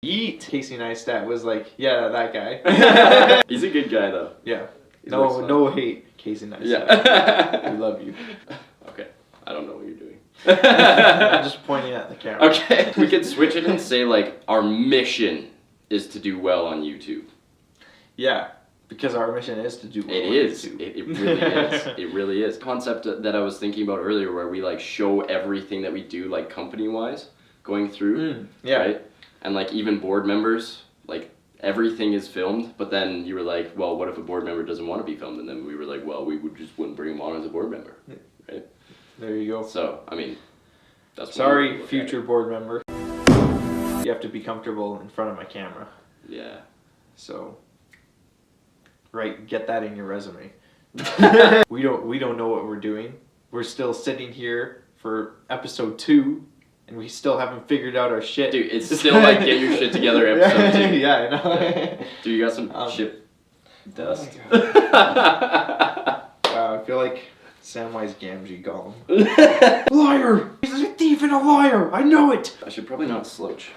Eat. Casey Neistat was like, yeah, that guy. He's a good guy though. Yeah. He's No hate, Casey Neistat. Yeah. We love you. Okay. I don't know what you're doing. I'm just pointing at the camera. Okay. We could switch it and say like our mission is to do well on YouTube. Yeah. Because our mission is to do well. It is. It really is. It really is. Concept that I was thinking about earlier where we like show everything that we do like company wise going through. Yeah. Right? And like even board members, like everything is filmed, but then you were like, well, what if a board member doesn't want to be filmed? And then we were like, well, we wouldn't bring him on as a board member. Right? There you go. So, I mean, that's sorry, future board member. You have to be comfortable in front of my camera. Yeah. So right, get that in your resume. we don't know what we're doing. We're still sitting here for episode 2, and we still haven't figured out our shit. Dude, it's still like get your shit together episode 2. Yeah, I know. Dude, you got some chip dust. Wow, I feel like Samwise Gamgee Gollum. Liar! He's a thief and a liar! I know it! I should probably not slouch.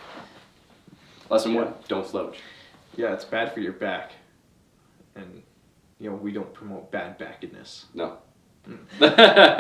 Lesson 1, don't slouch. Yeah, it's bad for your back. And, we don't promote bad backedness. No.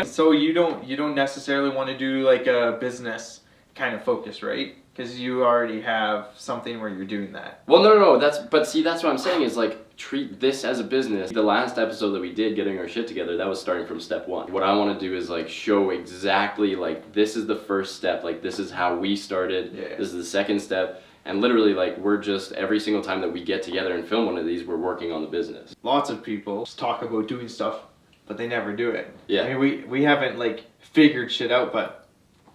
So you don't necessarily want to do like a business kind of focus, right? Because you already have something where you're doing that. Well, no. That's what I'm saying is like treat this as a business. The last episode that we did, getting our shit together, that was starting from step 1. What I want to do is like show exactly like this is the first step. Like this is how we started. Yeah. This is the second step. And literally, like, we're just, every single time that we get together and film one of these, we're working on the business. Lots of people just talk about doing stuff, but they never do it. Yeah. I mean, we haven't, like, figured shit out, but,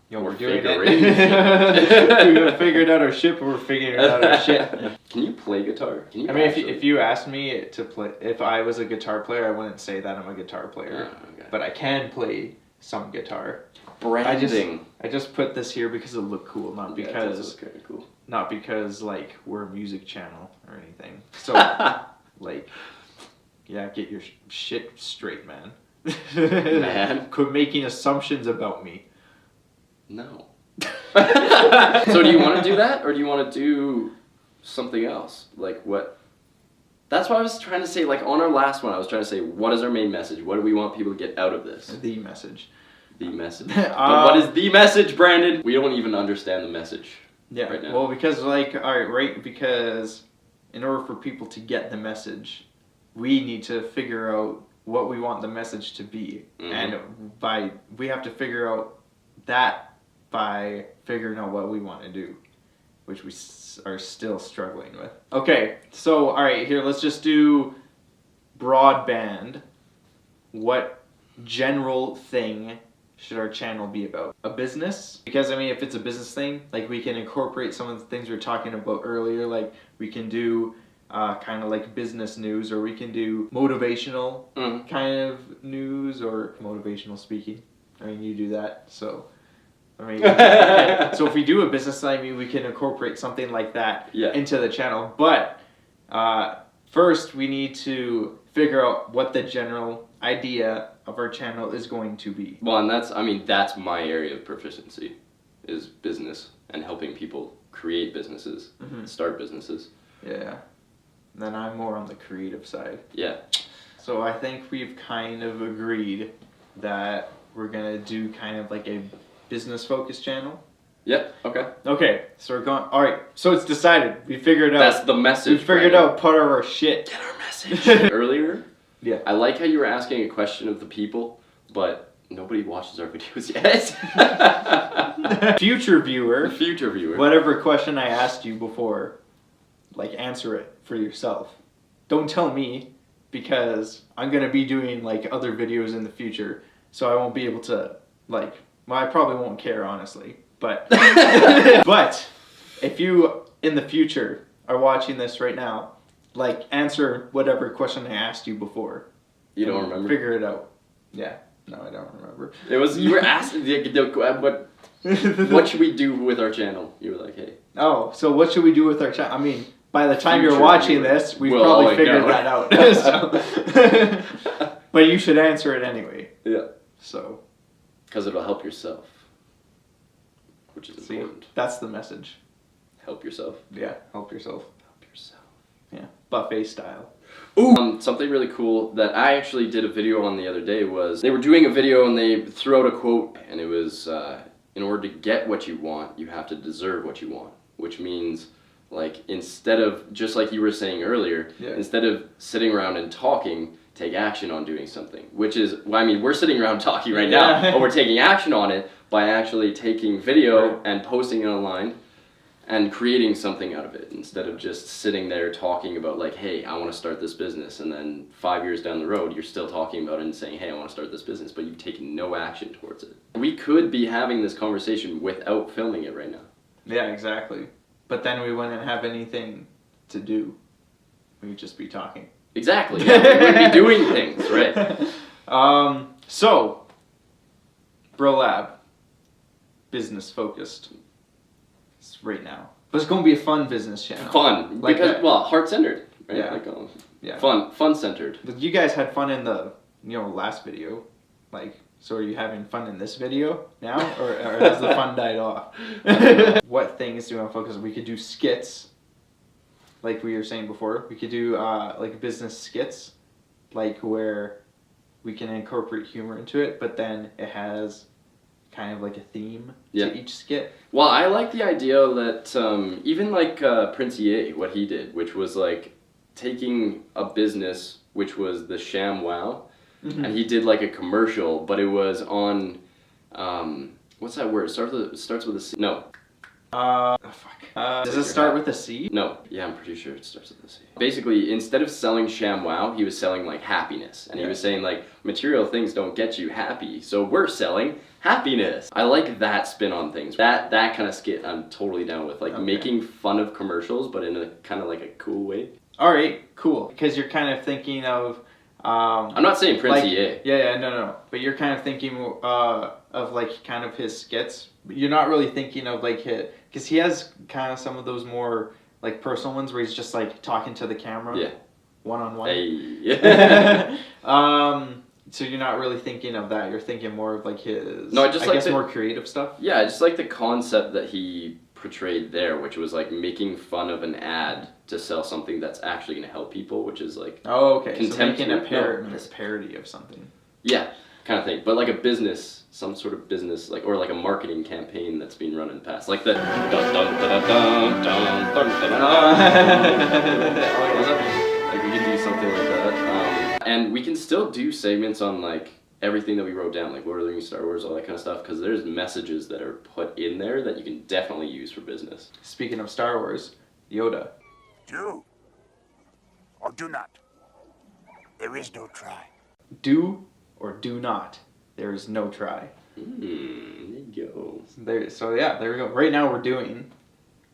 we're doing it. We haven't figured out our shit, but we're figuring out our shit. Can you play guitar? Can you if you asked me to play, if I was a guitar player, I wouldn't say that I'm a guitar player. Oh, okay. But I can play some guitar. Branding. I just put this here because it looked cool, not because it kind of cool. Not because like we're a music channel or anything. So like, yeah, get your shit straight, man. Man, quit making assumptions about me. No. So do you want to do that, or do you want to do something else? Like what? That's what I was trying to say. Like on our last one, I was trying to say, what is our main message? What do we want people to get out of this? The message. The message. But what is the message, Brandon? We don't even understand the message. Yeah. Right now. Well, because because in order for people to get the message, we need to figure out what we want the message to be, and we have to figure out that by figuring out what we want to do, which we are still struggling with. Okay, so all right, here let's just do broadband. What general thing should our channel be about? A business? Because I mean, if it's a business thing, like we can incorporate some of the things we were talking about earlier, like we can do kind of like business news, or we can do motivational kind of news, or motivational speaking. I mean, you do that, so I mean, so if we do a business, I mean, we can incorporate something like that into the channel. But first, we need to figure out what the general idea of our channel is going to be. Well, and that's my area of proficiency, is business and helping people create businesses, start businesses. Yeah. Then I'm more on the creative side. Yeah. So I think we've kind of agreed that we're gonna do kind of like a business-focused channel. Yep. Okay. Okay. So we're going. All right. So it's decided. We figured out. That's the message. We figured out part of our shit. Get our message. Earlier. Yeah. I like how you were asking a question of the people, but nobody watches our videos yet. Future viewer. Future viewer. Whatever question I asked you before, like answer it for yourself. Don't tell me, because I'm gonna be doing like other videos in the future, so I won't be able to like. Well, I probably won't care, honestly, but but if you in the future are watching this right now, like answer whatever question I asked you before. You don't remember? Figure it out. Yeah. No, I don't remember. It was you were asking what should we do with our channel? You were like, hey. Oh, so what should we do with our channel? I mean, by the time you're watching this, we've probably figured that out. So. But you should answer it anyway. Yeah. So. Because it'll help yourself, which is important. That's the message. help yourself. Yeah, help yourself. Help yourself. Yeah, buffet style. Ooh. Something really cool that I actually did a video on the other day was they were doing a video and they threw out a quote, and it was, in order to get what you want, you have to deserve what you want, which means, like, instead of, just like you were saying earlier, instead of sitting around and talking, take action on doing something, which is, well, I mean, we're sitting around talking right now, but we're taking action on it by actually taking video and posting it online and creating something out of it, instead of just sitting there talking about, like, hey, I want to start this business, and then 5 years down the road, you're still talking about it and saying, hey, I want to start this business, but you've taken no action towards it. We could be having this conversation without filming it right now. Yeah, exactly. But then we wouldn't have anything to do. We'd just be talking. Exactly. Yeah, we would be doing things, right? So, Brolab, business focused. It's right now, but it's gonna be a fun business channel. Fun, like because heart centered, right? Yeah. Like, yeah. Fun centered. But you guys had fun in the last video, like. So are you having fun in this video now, or has the fun died off? What things do you want to focus on? We could do skits, like we were saying before. We could do like business skits, like where we can incorporate humor into it, but then it has kind of like a theme to each skit. Well, I like the idea that even like Prince EA, what he did, which was like taking a business, which was the ShamWow, and he did like a commercial, but it was on, what's that word? It starts with a C. No. Does it start with a C? No. Yeah, I'm pretty sure it starts with a C. Basically, instead of selling ShamWow, he was selling like happiness. And he was saying like, material things don't get you happy, so we're selling happiness. I like that spin on things. That kind of skit I'm totally down with. Like making fun of commercials, but in a kind of like a cool way. Alright, cool. Because you're kind of thinking of... I'm not saying Prince EA. Yeah, no. But you're kind of thinking of like kind of his skits. You're not really thinking of like his... Because he has kind of some of those more like personal ones where he's just like talking to the camera. Yeah. One-on-one. Hey. So you're not really thinking of that. You're thinking more of like his... No, I guess more creative stuff. Yeah, I just like the concept that he portrayed there, which was like making fun of an ad to sell something that's actually going to help people, which is like... Oh, okay. So making a parody of something. Yeah, kind of thing. But like a business, some sort of business, like, or like a marketing campaign that's been run in the past. Like the... Dun, dun, dun, dun, dun, dun, dun, dun. Like we can do something like that. And we can still do segments on like everything that we wrote down, like Lord of the Rings, Star Wars, all that kind of stuff, because there's messages that are put in there that you can definitely use for business. Speaking of Star Wars, Yoda. Do or do not. There is no try. Do or do not. There is no try. There you go. There we go. Right now we're doing.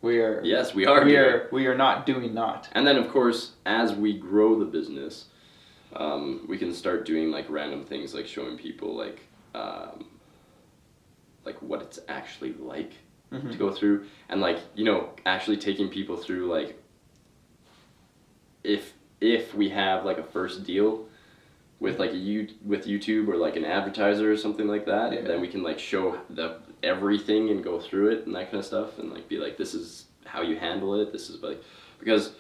Yes, we are not doing not. And then of course, as we grow the business, we can start doing like random things, like showing people like what it's actually like to go through, and like actually taking people through like if we have like a first deal with like with YouTube or like an advertiser or something like that, then we can like show everything and go through it and that kind of stuff, and like be like, this is how you handle it. This is like, because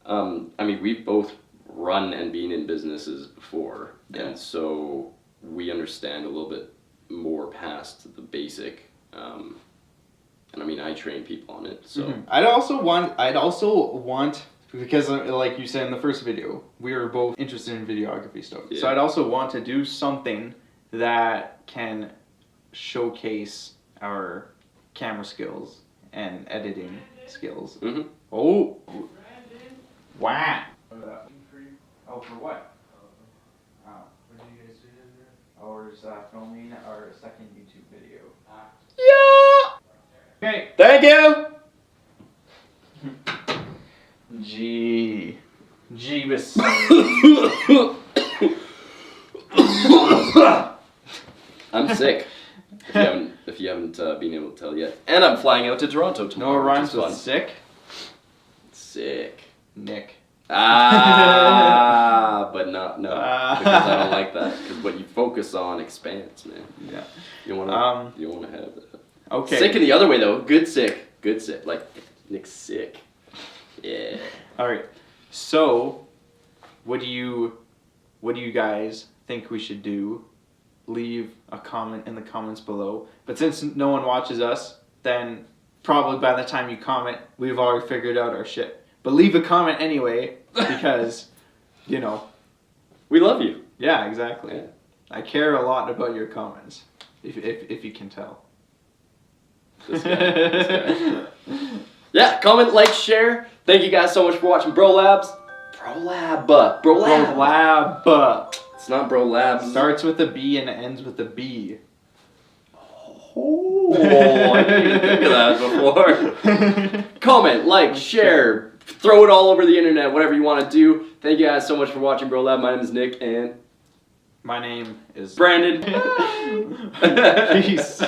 I mean, we've both run and been in businesses before, and so we understand a little bit more past the basic. And I mean, I train people on it, so I'd also want because like you said in the first video, we were both interested in videography stuff. So I'd also want to do something that can showcase our camera skills and editing skills. Oh, wow. Oh, for what? Oh, what did you guys do there? Oh, we're just filming our second YouTube video. Yeah. Okay. Thank you. Jeebus. I'm sick. If you haven't been able to tell yet, and I'm flying out to Toronto tomorrow. No, it rhymes with sick. Sick. Nick. But no, because I don't like that. Because what you focus on expands, man. Yeah. You wanna have that. Okay. Sick in the other way though. Good sick. Like Nick's sick. All right. So, what do you guys think we should do? Leave a comment in the comments below. But since no one watches us, then probably by the time you comment, we've already figured out our shit. But leave a comment anyway, because, you know. We love you. Yeah, exactly. Yeah. I care a lot about your comments, if you can tell. This guy. Yeah, comment, like, share. Thank you guys so much for watching Brolabs. Brolab. It's not Brolabs. Starts with a B and ends with a B. Oh, I didn't even think of that before. Comment, like, share, throw it all over the internet, whatever you want to do. Thank you guys so much for watching Brolab. My name is Nick and My name is Brandon. Peace.